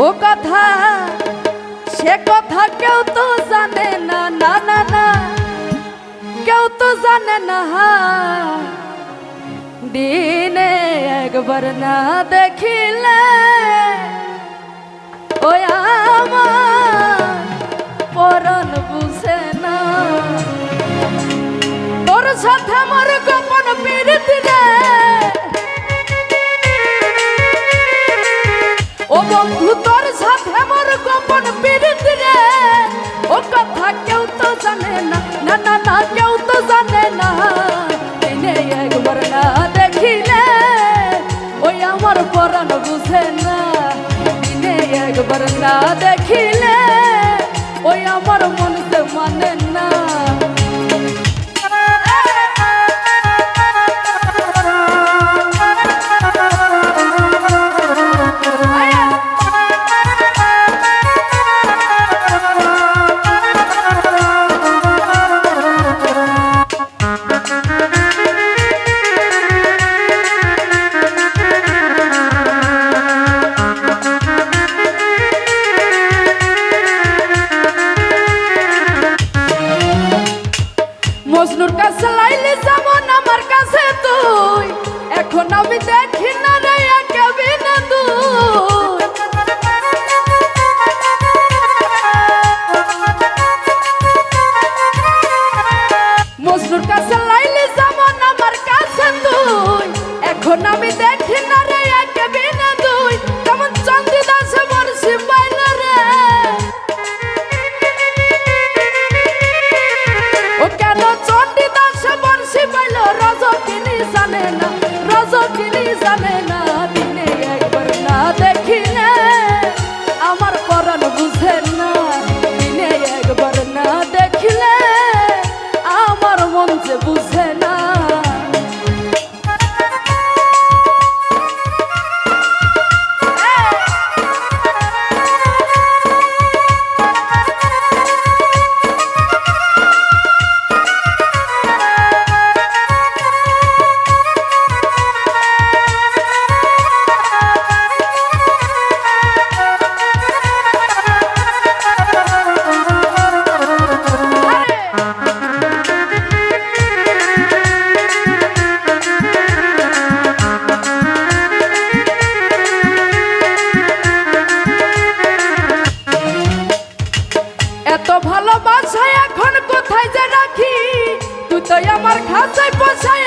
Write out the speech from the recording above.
ও কথা সে কথা কেউ তো জানে না, না না না কেউ তো জানে না। দিনে একবার না দেখিলে ওই আমার পরাণ বুঝে না। তোর সাথে আমার গোপন প্রীতি রে ও বন্ধু, তোর সাথে আমার গোপন প্রীতি রে ও কথা কেউ তো জানে না, না না না কেউ তো জানে না। দিনে একবার না দেখিলে ওই আমার পরাণ বুঝে না। দিনে একবার না দেখিলে ওই আমার মনতে মানে না। মজনুর কাছে লাইলে যেমন আমার কাছে তুই, এখন আমি দেখি না রে একেবারে না তুই। মজনুর কাছে লাইলে যেমন আমার কাছে তুই, এখন আমি দেখি না রে একেবারে না তুই। তেমন চন্দ্রদাস বর্ষি পাইল রে ও কেন চন্ডীদাস বর্ষি পাইল রজকিনী জানে না, রজকিনী জানে না। দিনে একবার না দেখিলে আমার পরাণ বুঝে না। দিনে একবার না দেখিলে আমার মন যে বুঝে না। এত ভালোবাসা এখন কোথায় যে রাখি, তুই তো আমার খাঁচায় পোষায়